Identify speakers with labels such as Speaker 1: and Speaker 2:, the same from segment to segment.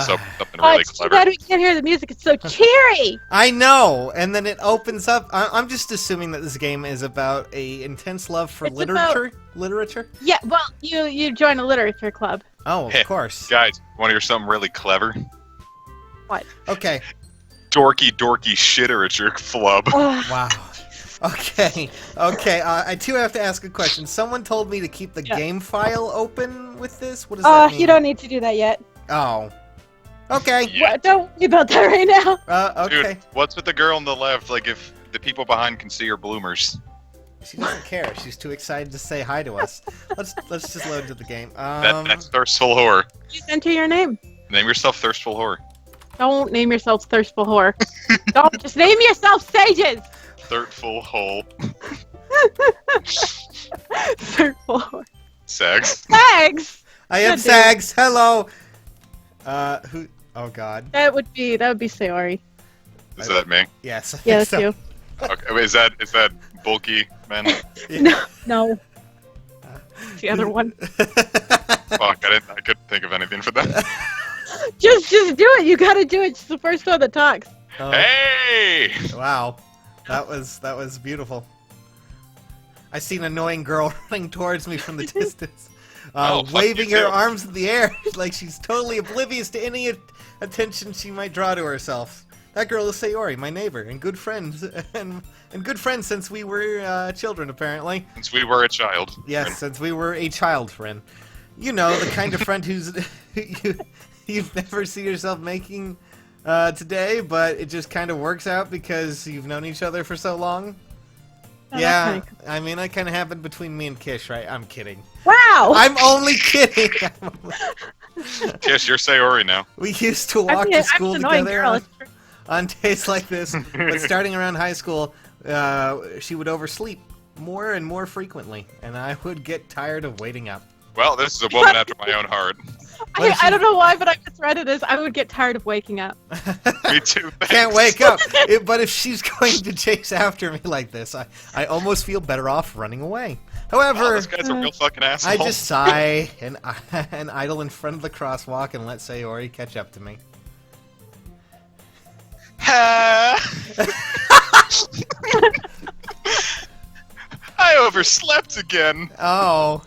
Speaker 1: just opens up and really
Speaker 2: it's too
Speaker 1: clever.
Speaker 2: bad we can't hear the music. It's so cheery.
Speaker 3: I know, and then it opens up. I'm just assuming that this game is about a intense love for
Speaker 2: It's
Speaker 3: literature.
Speaker 2: Yeah, well, you join a literature club.
Speaker 3: Oh, of
Speaker 1: Hey,
Speaker 3: course.
Speaker 1: Guys, want to hear something really clever?
Speaker 2: What?
Speaker 3: Okay.
Speaker 1: Dorky Shiterature Club.
Speaker 3: Wow. Okay. I too have to ask a question. Someone told me to keep the game file open with this. What does that mean?
Speaker 2: You don't need to do that yet.
Speaker 3: Oh. Okay.
Speaker 1: Yeah.
Speaker 2: Don't worry about that right now.
Speaker 3: Okay.
Speaker 1: Dude, what's with the girl on the left? Like, if the people behind can see her bloomers.
Speaker 3: She doesn't care. She's too excited to say hi to us. Let's just load into the game.
Speaker 1: That's Thirstful Whore.
Speaker 2: Just enter your name.
Speaker 1: Name yourself Thirstful Whore.
Speaker 2: Don't name yourself Thirstful Whore. Don't. Just name yourself Sages.
Speaker 1: Thirstful Hole.
Speaker 2: Thirstful Whore.
Speaker 1: Sags.
Speaker 2: Sags.
Speaker 3: I am
Speaker 2: Good dude.
Speaker 3: Sags. Hello. Who? Oh God.
Speaker 2: That would be Sayori.
Speaker 1: Is that me?
Speaker 3: Yes. I think
Speaker 2: Yeah, that's
Speaker 3: so.
Speaker 2: you.
Speaker 1: Okay, wait, is that bulky man?
Speaker 2: No. The other one.
Speaker 1: Fuck, I couldn't think of anything for that.
Speaker 2: Just do it. You gotta do it. It's the first one that talks.
Speaker 3: Oh,
Speaker 1: Hey!
Speaker 3: wow. That was beautiful. I see an annoying girl running towards me from the distance,
Speaker 1: Oh, fuck
Speaker 3: waving
Speaker 1: you
Speaker 3: her
Speaker 1: too.
Speaker 3: arms in the air like she's totally oblivious to any attention she might draw to herself. That girl is Sayori, my neighbor, and good friends, and good friends since we were children, apparently.
Speaker 1: Since we were a child.
Speaker 3: Yes, since we were a child friend. You know, the kind of friend who's you've never seen yourself making today, but it just kind of works out because you've known each other for so long.
Speaker 2: Oh,
Speaker 3: Yeah,
Speaker 2: that's kinda
Speaker 3: I mean, that kind of happened between me and Kish, right? I'm kidding.
Speaker 2: Wow.
Speaker 3: I'm only kidding.
Speaker 1: Kish, you're Sayori now.
Speaker 3: We used to walk to school
Speaker 2: I'm an annoying
Speaker 3: together
Speaker 2: girl.
Speaker 3: on days like this, but starting around high school, she would oversleep more and more frequently, and I would get tired of waiting up.
Speaker 1: Well, this is a woman after my own heart.
Speaker 2: I don't know why, but I misread it as I would get tired of waking up.
Speaker 1: Me too. Thanks.
Speaker 3: Can't wake up. But if she's going to chase after me like this, I almost feel better off running away.
Speaker 1: Oh,
Speaker 3: However,
Speaker 1: this guy's a real fucking asshole.
Speaker 3: I just sigh and idle in front of the crosswalk and let Sayori catch up to me.
Speaker 1: I overslept again,
Speaker 3: Oh,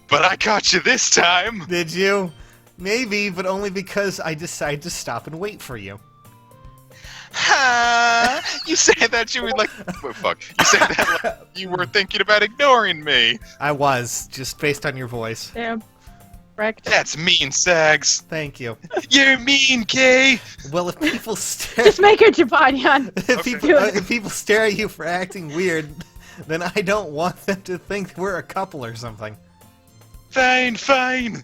Speaker 1: but I caught you this time.
Speaker 3: did you? Maybe, but only because I decided to stop and wait for you.
Speaker 1: You said that you were like, oh, fuck. You said that like you were thinking about ignoring me.
Speaker 3: I was, just based on your voice.
Speaker 2: Damn. Wrecked.
Speaker 1: That's mean, Sags.
Speaker 3: Thank you.
Speaker 1: You're mean, Kay.
Speaker 3: Well, if people stare,
Speaker 2: Just make her Japanian.
Speaker 3: if people stare at you for acting weird, then I don't want them to think we're a couple or something.
Speaker 1: Fine.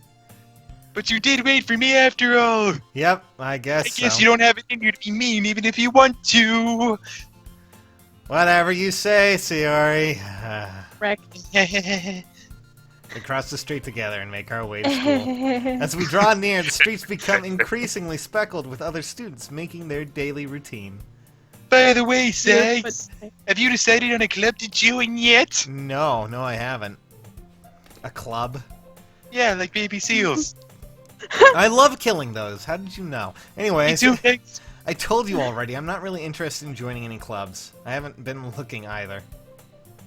Speaker 1: But you did wait for me after all.
Speaker 3: Yep, I guess
Speaker 1: I guess
Speaker 3: so.
Speaker 1: you don't have it in you to be mean, even if you want to.
Speaker 3: Whatever you say, Sayori.
Speaker 2: Wrecked.
Speaker 3: We cross the street together and make our way to school. As we draw near, the streets become increasingly speckled with other students making their daily routine.
Speaker 1: By the way, Sags, have you decided on a club to join yet?
Speaker 3: No, I haven't. A club?
Speaker 1: Yeah, like baby seals.
Speaker 3: I love killing those. How did you know? Anyway,
Speaker 1: Me too, thanks.
Speaker 3: I told you already, I'm not really interested in joining any clubs. I haven't been looking either.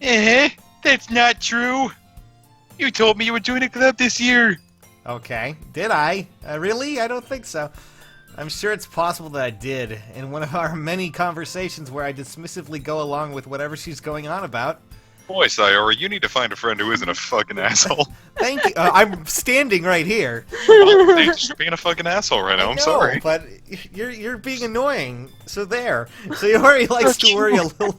Speaker 1: That's not true. You told me you would join a club this year.
Speaker 3: Okay, did I? Really? I don't think so. I'm sure it's possible that I did, in one of our many conversations where I dismissively go along with whatever she's going on about.
Speaker 1: Boy, Sayori, you need to find a friend who isn't a fucking asshole.
Speaker 3: Thank you. I'm standing right here.
Speaker 1: Well, thanks for being a fucking asshole right now. I'm
Speaker 3: No,
Speaker 1: sorry.
Speaker 3: but you're being annoying. So there. So Sayori likes to worry a little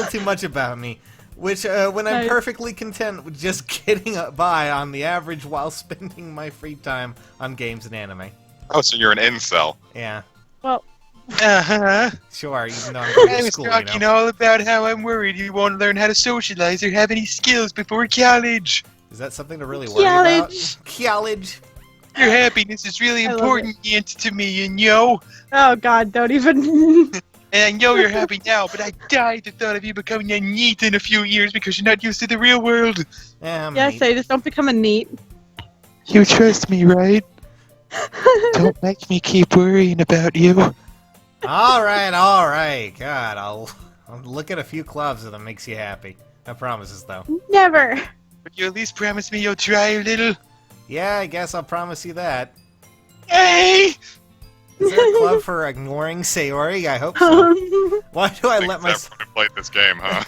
Speaker 3: too much about me, which when I'm perfectly content with just getting by on the average while spending my free time on games and anime.
Speaker 1: Oh, so you're an incel.
Speaker 3: Yeah,
Speaker 2: Well,
Speaker 1: Uh-huh.
Speaker 3: sure. Even though I'm going
Speaker 1: I
Speaker 3: to
Speaker 1: was
Speaker 3: school,
Speaker 1: talking all about how I'm worried you won't learn how to socialize or have any skills before college.
Speaker 3: Is that something to really worry about? College.
Speaker 1: Your happiness is really
Speaker 2: I love
Speaker 1: important to me, and yo.
Speaker 2: oh god, don't even.
Speaker 1: And I know you're happy now, but I die at the thought of you becoming a NEET in a few years because you're not used to the real world.
Speaker 3: Yeah,
Speaker 2: Yes, I just don't become a neat.
Speaker 1: You trust me, right? Don't make me keep worrying about you.
Speaker 3: All right. God, I'll look at a few clubs if that makes you happy. No promises, though.
Speaker 2: Never.
Speaker 1: But you at least promise me you'll try a little.
Speaker 3: Yeah, I guess I'll promise you that.
Speaker 1: Hey!
Speaker 3: Is there a club for ignoring Sayori? I hope so. Why do I let myself...
Speaker 4: Except when I played this game, huh?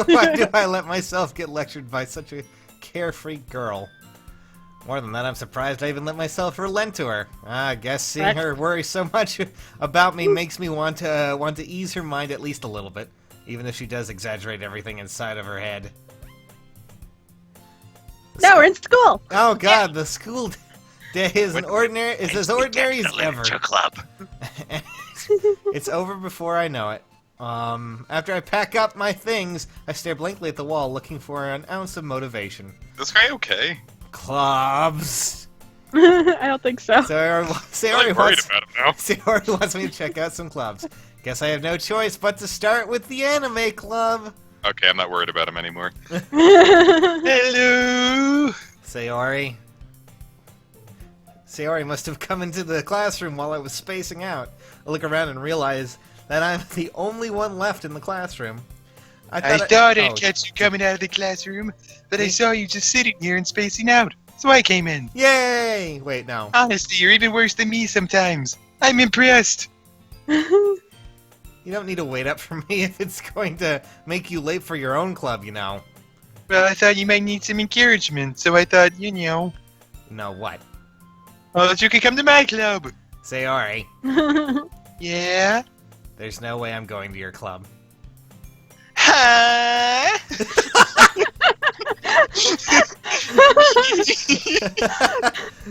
Speaker 3: Why do I let myself get lectured by such a carefree girl? More than that, I'm surprised I even let myself relent to her. I guess seeing her worry so much about me makes me want to ease her mind at least a little bit, even if she does exaggerate everything inside of her head.
Speaker 2: Now we're in school.
Speaker 3: Oh God, the school day is as ordinary as ever.
Speaker 1: Literature Club.
Speaker 3: It's over before I know it. After I pack up my things, I stare blankly at the wall, looking for an ounce of motivation.
Speaker 4: This guy okay?
Speaker 3: Clubs.
Speaker 2: I don't think so.
Speaker 3: Sayori
Speaker 4: I'm worried about him now.
Speaker 3: Sayori wants me to check out some clubs. Guess I have no choice but to start with the anime club.
Speaker 4: Okay, I'm not worried about him anymore.
Speaker 1: Hello!
Speaker 3: Sayori must have come into the classroom while I was spacing out. I look around and realize that I'm the only one left in the classroom.
Speaker 1: I thought I'd
Speaker 3: oh.
Speaker 1: catch you coming out of the classroom, but I saw you just sitting here and spacing out. So I came in.
Speaker 3: Yay! Wait, no.
Speaker 1: Honestly, you're even worse than me sometimes. I'm impressed.
Speaker 3: You don't need to wait up for me if it's going to make you late for your own club, you know.
Speaker 1: Well, I thought you might need some encouragement, so I thought, you know,
Speaker 3: No, what?
Speaker 1: well, that you could come to my club.
Speaker 3: Sayori,
Speaker 1: Yeah?
Speaker 3: there's no way I'm going to your club.
Speaker 1: Huh?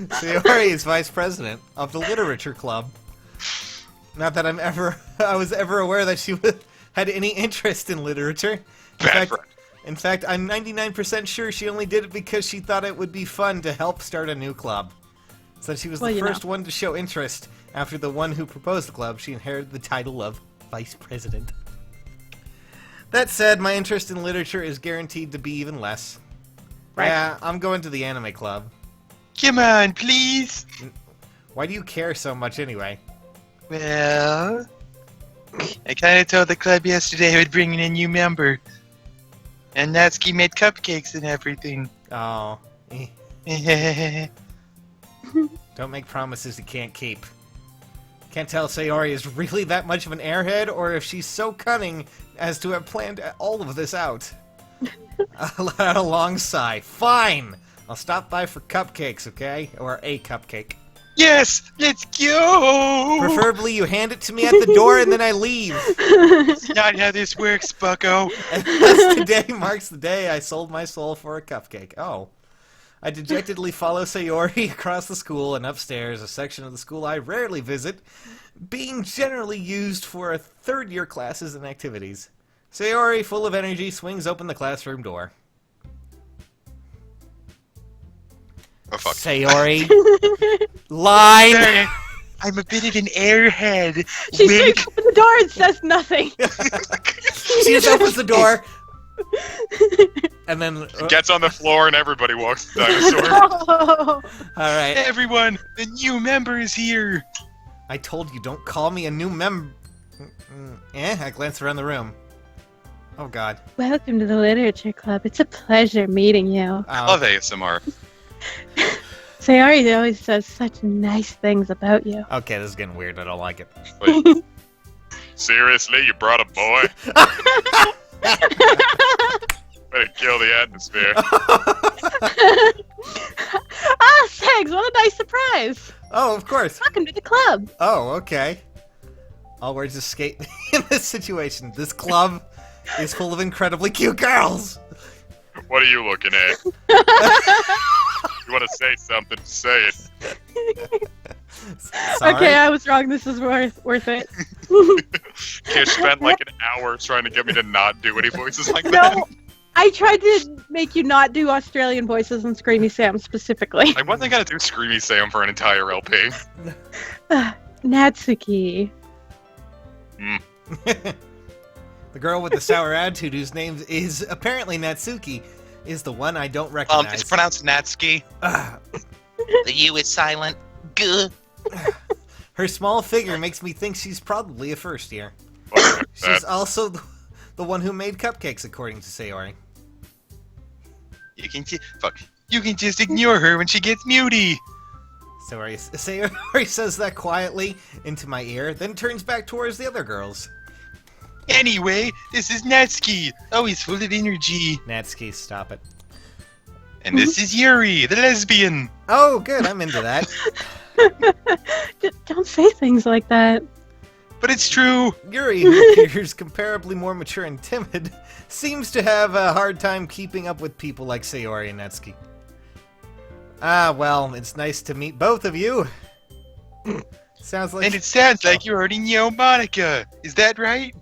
Speaker 3: Sayori is vice president of the literature club. Not that I was ever aware that she had any interest in literature. In fact, I'm 99% sure she only did it because she thought it would be fun to help start a new club. Since she was the first one to show interest after the one who proposed the club, she inherited the title of vice president. That said, my interest in literature is guaranteed to be even less.
Speaker 2: Right.
Speaker 3: Yeah, I'm going to the anime club.
Speaker 1: Come on, please.
Speaker 3: Why do you care so much anyway?
Speaker 1: Well, I kind of told the club yesterday I would bring in a new member. And Natsuki made cupcakes and everything.
Speaker 3: Oh.
Speaker 1: Yeah.
Speaker 3: Don't make promises you can't keep. Can't tell if Sayori is really that much of an airhead, or if she's so cunning as to have planned all of this out. I let out a long sigh. Fine! I'll stop by for cupcakes, okay? Or a cupcake.
Speaker 1: Yes, let's go.
Speaker 3: Preferably you hand it to me at the door and then I leave.
Speaker 1: That's not how this works, bucko.
Speaker 3: As today marks the day I sold my soul for a cupcake. Oh. I dejectedly follow Sayori across the school and upstairs, a section of the school I rarely visit, being generally used for third-year classes and activities. Sayori, full of energy, swings open the classroom door.
Speaker 4: Oh, fuck.
Speaker 3: Sayori. Line!
Speaker 1: Sorry, I'm a bit of an airhead.
Speaker 2: She
Speaker 1: Wink.
Speaker 2: swings open the door and says nothing.
Speaker 3: She just opens the door. And then...
Speaker 4: Gets on the floor and everybody walks the dinosaur.
Speaker 2: Oh.
Speaker 3: Alright.
Speaker 1: Everyone, the new member is here.
Speaker 3: I told you, don't call me a new I glance around the room. Oh, God.
Speaker 2: Welcome to the Literature Club. It's a pleasure meeting you.
Speaker 4: I love ASMR.
Speaker 2: Sayori always says such nice things about you.
Speaker 3: Okay, this is getting weird. I don't like it.
Speaker 4: Wait. Seriously, you brought a boy? Way to kill the atmosphere.
Speaker 2: Ah, thanks. What a nice surprise.
Speaker 3: Oh, of course.
Speaker 2: Welcome to the club.
Speaker 3: Oh, okay. All words escape me in this situation. This club is full of incredibly cute girls.
Speaker 4: What are you looking at? You want to say something? Say it.
Speaker 3: Sorry.
Speaker 2: Okay, I was wrong. This is worth it.
Speaker 4: You spent like an hour trying to get me to not do any voices like that.
Speaker 2: No, I tried to make you not do Australian voices and Screamy Sam specifically.
Speaker 4: I wasn't gonna do Screamy Sam for an entire LP.
Speaker 2: Natsuki.
Speaker 3: The girl with the sour attitude, whose name is apparently Natsuki, is the one I don't recognize.
Speaker 1: It's pronounced Natsuki.
Speaker 3: Ah,
Speaker 1: The U is silent. Monica.
Speaker 3: Her small figure makes me think she's probably a first year.
Speaker 4: Fuck
Speaker 3: She's
Speaker 4: that.
Speaker 3: also the one who made cupcakes, according to Sayori.
Speaker 1: You can You can just ignore her when she gets muty.
Speaker 3: Sayori says that quietly into my ear, then turns back towards the other girls.
Speaker 1: Anyway, this is Natsuki, always full of energy.
Speaker 3: Natsuki, stop it.
Speaker 1: And this is Yuri, the lesbian.
Speaker 3: Oh, good, I'm into that.
Speaker 2: Don't say things like that.
Speaker 1: But it's true.
Speaker 3: Yuri, who appears comparably more mature and timid, seems to have a hard time keeping up with people like Sayori and Natsuki. Ah, well, it's nice to meet both of you. Sounds like...
Speaker 1: And it sounds like you already know Monica. Is that right?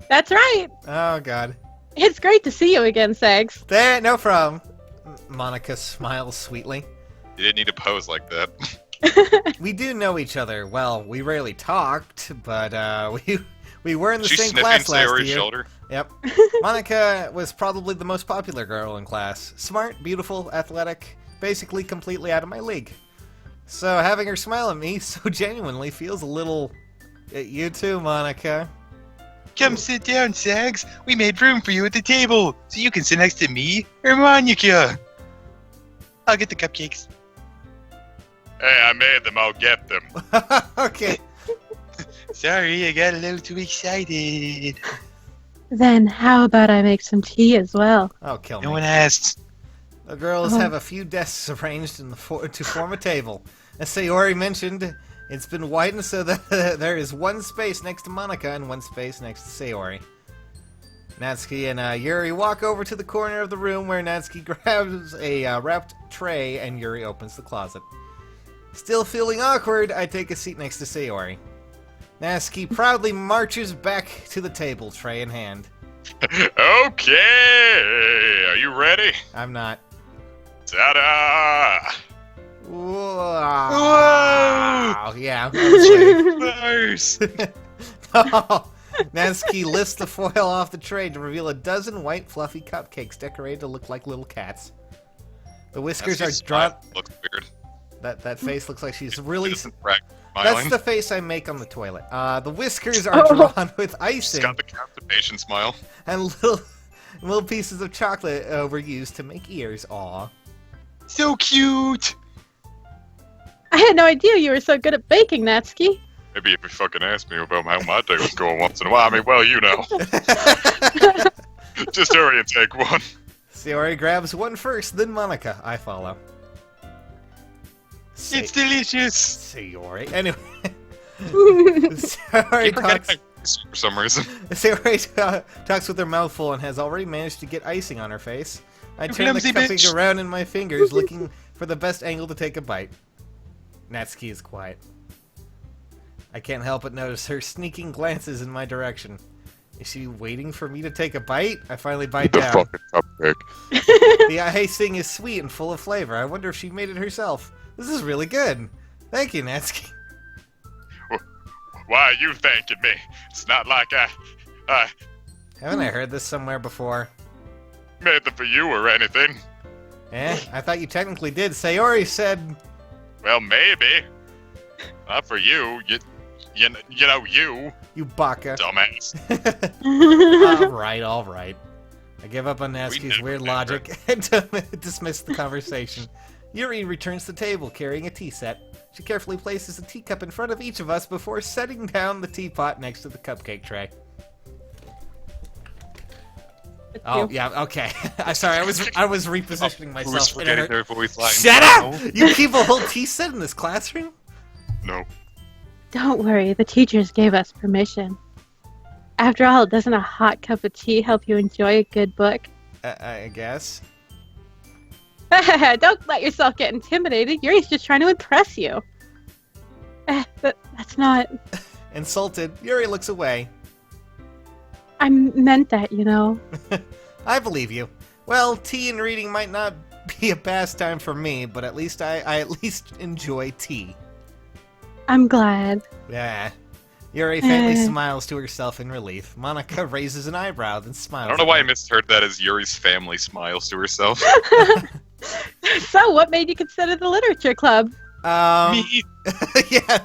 Speaker 2: That's right.
Speaker 3: Oh, God.
Speaker 2: It's great to see you again, Sags.
Speaker 3: There, no problem. Monica smiles sweetly.
Speaker 4: You didn't need to pose like that.
Speaker 3: We do know each other. Well, we rarely talked, but we were in the
Speaker 4: She's
Speaker 3: same
Speaker 4: sniffing
Speaker 3: class last
Speaker 4: Sayori's
Speaker 3: year.
Speaker 4: shoulder.
Speaker 3: Yep. Monica was probably the most popular girl in class. Smart, beautiful, athletic, basically completely out of my league. So having her smile at me so genuinely feels a little... You too, Monica.
Speaker 1: Come sit down, Sags. We made room for you at the table, so you can sit next to me or Monica. I'll get the cupcakes.
Speaker 4: Hey, I made them. I'll get them.
Speaker 3: Okay.
Speaker 1: Sorry, I got a little too excited.
Speaker 2: Then how about I make some tea as well?
Speaker 3: Oh, kill
Speaker 1: No
Speaker 3: me.
Speaker 1: one asked.
Speaker 3: The girls
Speaker 2: Oh.
Speaker 3: have a few desks arranged in to form a table. As Sayori mentioned, it's been widened so that there is one space next to Monica and one space next to Sayori. Natsuki and Yuri walk over to the corner of the room where Natsuki grabs a wrapped tray and Yuri opens the closet. Still feeling awkward, I take a seat next to Sayori. Natsuki proudly marches back to the table, tray in hand.
Speaker 4: Okay, are you ready?
Speaker 3: I'm not.
Speaker 4: Ta-da!
Speaker 3: Wow. Yeah. I'm
Speaker 1: First.
Speaker 3: Oh, Natsuki lifts the foil off the tray to reveal a dozen white, fluffy cupcakes decorated to look like little cats. The whiskers are drawn.
Speaker 4: Looks weird.
Speaker 3: That face looks like she's really.
Speaker 4: She doesn't crack
Speaker 3: That's
Speaker 4: smiling.
Speaker 3: the face I make on the toilet. The whiskers are drawn with
Speaker 4: She's
Speaker 3: icing,
Speaker 4: got the constipation smile.
Speaker 3: and little pieces of chocolate were used to make ears. Aw.
Speaker 1: So cute.
Speaker 2: I had no idea you were so good at baking, Natsuki.
Speaker 4: Maybe if you fucking asked me about how my day was going once in a while, I mean, well, you know. Just hurry and take one.
Speaker 3: Sayori grabs one first, then Monica. I follow.
Speaker 1: It's delicious.
Speaker 3: Sayori. Anyway. Sayori
Speaker 4: Keep forgetting
Speaker 3: talks.
Speaker 4: my face for some reason.
Speaker 3: Sayori talks with her mouth full and has already managed to get icing on her face. I
Speaker 1: You
Speaker 3: turn the
Speaker 1: clumsy
Speaker 3: cupping
Speaker 1: bitch.
Speaker 3: around in my fingers, looking for the best angle to take a bite. Natsuki is quiet. I can't help but notice her sneaking glances in my direction. Is she waiting for me to take a bite? I finally bite
Speaker 4: The
Speaker 3: down.
Speaker 4: fucking cupcake.
Speaker 3: The icing is sweet and full of flavor. I wonder if she made it herself. This is really good. Thank you, Natsuki.
Speaker 4: Why are you thanking me? It's not like I
Speaker 3: Haven't I heard this somewhere before?
Speaker 4: made them for you or anything.
Speaker 3: Eh? I thought you technically did. Sayori said...
Speaker 4: Well, maybe. Not for you. You know you,
Speaker 3: You baka.
Speaker 4: dumbass.
Speaker 3: All right. I give up on Natsuki's
Speaker 4: never
Speaker 3: weird
Speaker 4: did,
Speaker 3: logic and dismiss the conversation. Yuri returns to the table carrying a tea set. She carefully places a teacup in front of each of us before setting down the teapot next to the cupcake tray. Oh, yeah, okay. I'm sorry, I was repositioning
Speaker 4: Who's
Speaker 3: myself.
Speaker 4: forgetting their voice lines?
Speaker 3: Shut up! You keep a whole tea set in this classroom?
Speaker 4: No.
Speaker 2: Don't worry, the teachers gave us permission. After all, doesn't a hot cup of tea help you enjoy a good book?
Speaker 3: I guess.
Speaker 2: Don't let yourself get intimidated. Yuri's just trying to impress you. That's not...
Speaker 3: Insulted, Yuri looks away.
Speaker 2: I meant that, you know.
Speaker 3: I believe you. Well, tea and reading might not be a pastime for me, but at least I at least enjoy tea.
Speaker 2: I'm glad.
Speaker 3: Yeah. Yuri faintly smiles to herself in relief. Monica raises an eyebrow, then smiles.
Speaker 4: I don't know why I misheard that as Yuri's family smiles to herself.
Speaker 2: So, what made you consider the literature club?
Speaker 1: Me.
Speaker 3: Yeah,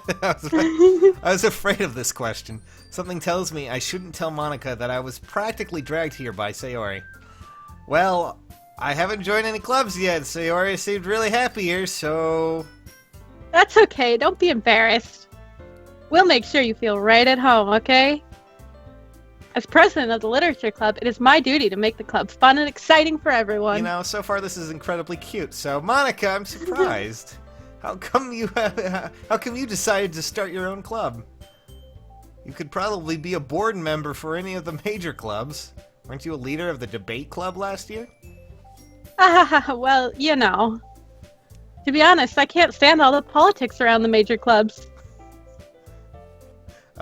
Speaker 3: I was afraid of this question. Something tells me I shouldn't tell Monica that I was practically dragged here by Sayori. Well, I haven't joined any clubs yet. Sayori seemed really happy here, so...
Speaker 2: That's okay. Don't be embarrassed. We'll make sure you feel right at home, okay? As president of the Literature Club, it is my duty to make the club fun and exciting for everyone.
Speaker 3: You know, so far this is incredibly cute. So, Monica, I'm surprised. How come you decided to start your own club? You could probably be a board member for any of the major clubs. Weren't you a leader of the debate club last year?
Speaker 2: Well, you know. To be honest, I can't stand all the politics around the major clubs.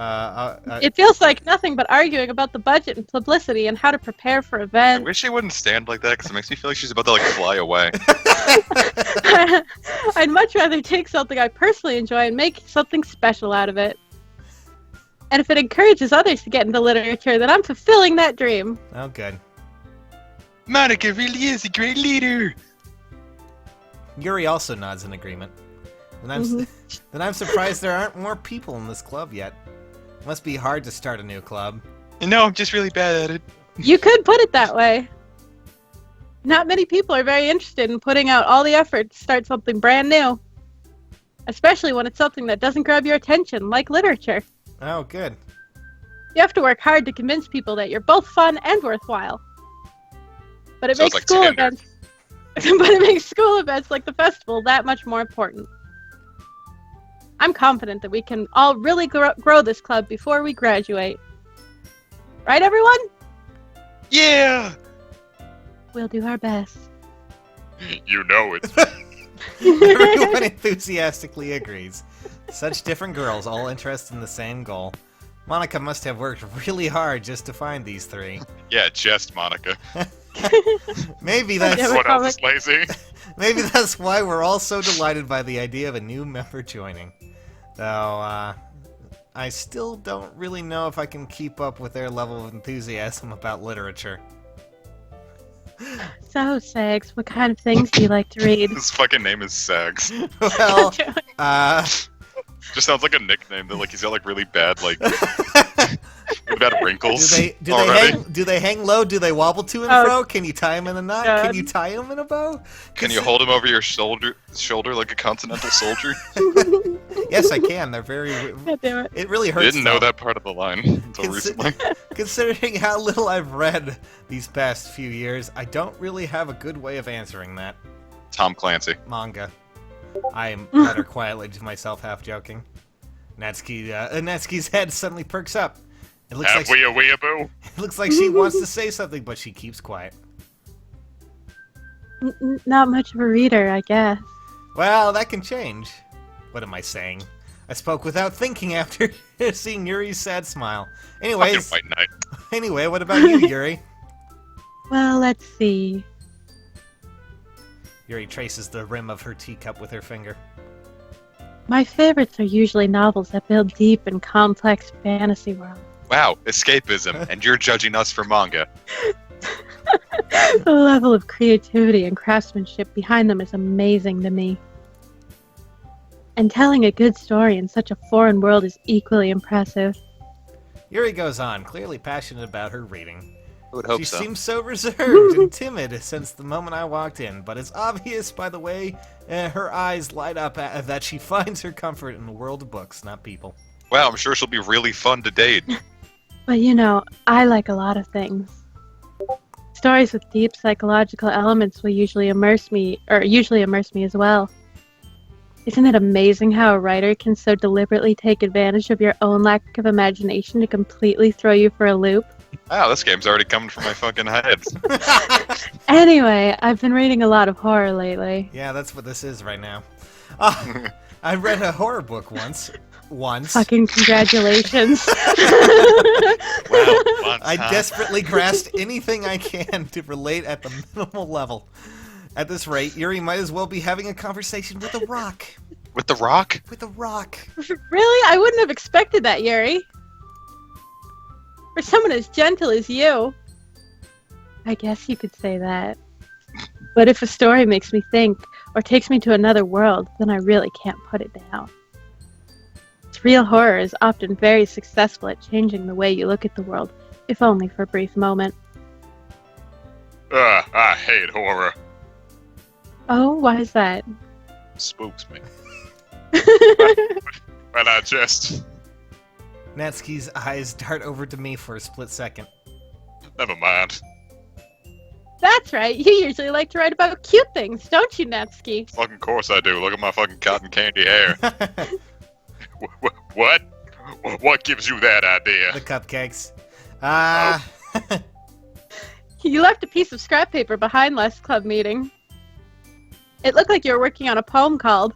Speaker 2: It feels like nothing but arguing about the budget and publicity and how to prepare for
Speaker 4: I
Speaker 2: events.
Speaker 4: wish she wouldn't stand like that because it makes me feel like she's about to like fly away.
Speaker 2: I'd much rather take something I personally enjoy and make something special out of it. And if it encourages others to get into literature, then I'm fulfilling that dream.
Speaker 3: Oh, good.
Speaker 1: Monica really is a great leader.
Speaker 3: Yuri also nods in agreement. And I'm surprised there aren't more people in this club yet. Must be hard to start a new club.
Speaker 1: No, I'm just really bad at it.
Speaker 2: You could put it that way. Not many people are very interested in putting out all the effort to start something brand new. Especially when it's something that doesn't grab your attention, like literature.
Speaker 3: Oh, good.
Speaker 2: You have to work hard to convince people that you're both fun and worthwhile. But it
Speaker 4: Sounds
Speaker 2: makes
Speaker 4: like
Speaker 2: school
Speaker 4: Tinder.
Speaker 2: events but it makes school events like the festival that much more important. I'm confident that we can all really grow this club before we graduate. Right, everyone?
Speaker 1: Yeah.
Speaker 2: We'll do our best.
Speaker 4: You know it.
Speaker 3: Everyone enthusiastically agrees. Such different girls, all interested in the same goal. Monica must have worked really hard just to find these three.
Speaker 4: Yeah, just Monica.
Speaker 3: Maybe
Speaker 2: Yeah,
Speaker 3: that's
Speaker 4: What else is lazy?
Speaker 3: maybe that's why we're all so delighted by the idea of a new member joining. Though, I still don't really know if I can keep up with their level of enthusiasm about literature.
Speaker 2: So, Sags, what kind of things do you like to read?
Speaker 4: His fucking name is Sags.
Speaker 3: Well,
Speaker 4: Just sounds like a nickname that like he's got like really bad like really bad wrinkles.
Speaker 3: do they hang low? Do they wobble to and
Speaker 2: Oh,
Speaker 3: fro? Can you tie them in a knot?
Speaker 2: God.
Speaker 3: Can you tie them in a bow?
Speaker 4: Can you hold him over your shoulder like a continental soldier?
Speaker 3: Yes, I can. They're very.
Speaker 2: God damn it.
Speaker 3: It really
Speaker 4: I
Speaker 3: hurts.
Speaker 4: didn't know
Speaker 3: though.
Speaker 4: that part of the line until recently.
Speaker 3: Considering how little I've read these past few years, I don't really have a good way of answering that.
Speaker 4: Tom Clancy.
Speaker 3: Manga. I mutter quietly to myself, half joking. Natsuki's head suddenly perks up. It looks
Speaker 4: Have
Speaker 3: like
Speaker 4: we a weeaboo?
Speaker 3: it looks like she wants to say something, but she keeps quiet.
Speaker 2: Not much of a reader, I guess.
Speaker 3: Well, that can change. What am I saying? I spoke without thinking after seeing Yuri's sad smile.
Speaker 4: Fucking
Speaker 3: Anyways,
Speaker 4: White Knight.
Speaker 3: anyway, what about you, Yuri?
Speaker 2: Well, let's see.
Speaker 3: Yuri traces the rim of her teacup with her finger.
Speaker 2: My favorites are usually novels that build deep and complex fantasy worlds.
Speaker 4: Wow, escapism, and you're judging us for manga.
Speaker 2: The level of creativity and craftsmanship behind them is amazing to me. And telling a good story in such a foreign world is equally impressive.
Speaker 3: Yuri goes on, clearly passionate about her reading.
Speaker 4: I would hope
Speaker 3: She
Speaker 4: so.
Speaker 3: seems so reserved and timid since the moment I walked in, but it's obvious by the way her eyes light up that she finds her comfort in the world of books, not people.
Speaker 4: Wow, I'm sure she'll be really fun to date.
Speaker 2: But you know, I like a lot of things. Stories with deep psychological elements will usually immerse me as well. Isn't it amazing how a writer can so deliberately take advantage of your own lack of imagination to completely throw you for a loop?
Speaker 4: Wow, this game's already coming from my fucking head.
Speaker 2: Anyway, I've been reading a lot of horror lately.
Speaker 3: Yeah, that's what this is right now. I read a horror book once.
Speaker 2: Fucking congratulations.
Speaker 4: Wow, once,
Speaker 3: I
Speaker 4: huh?
Speaker 3: desperately grasp anything I can to relate at the minimal level. At this rate, Yuri might as well be having a conversation with a rock.
Speaker 4: With the Rock?
Speaker 3: With a rock.
Speaker 2: Really? I wouldn't have expected that, Yuri. For someone as gentle as you. I guess you could say that. But if a story makes me think, or takes me to another world, then I really can't put it down. Real horror is often very successful at changing the way you look at the world, if only for a brief moment.
Speaker 4: I hate horror.
Speaker 2: Oh, why is that?
Speaker 4: Spooks me. But I just...
Speaker 3: Natsuki's eyes dart over to me for a split second.
Speaker 4: Never mind.
Speaker 2: That's right, you usually like to write about cute things, don't you, Natsuki?
Speaker 4: Fucking course I do. Look at my fucking cotton candy hair. What? What gives you that idea?
Speaker 3: The cupcakes.
Speaker 2: You left a piece of scrap paper behind last club meeting. It looked like you were working on a poem called...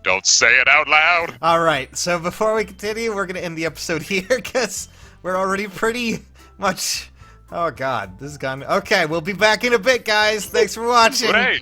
Speaker 4: Don't say it out loud!
Speaker 3: Alright, so before we continue, we're gonna end the episode here, because we're already pretty much... Oh god, this is gone... Okay, we'll be back in a bit, guys. Thanks for watching.
Speaker 4: But hey,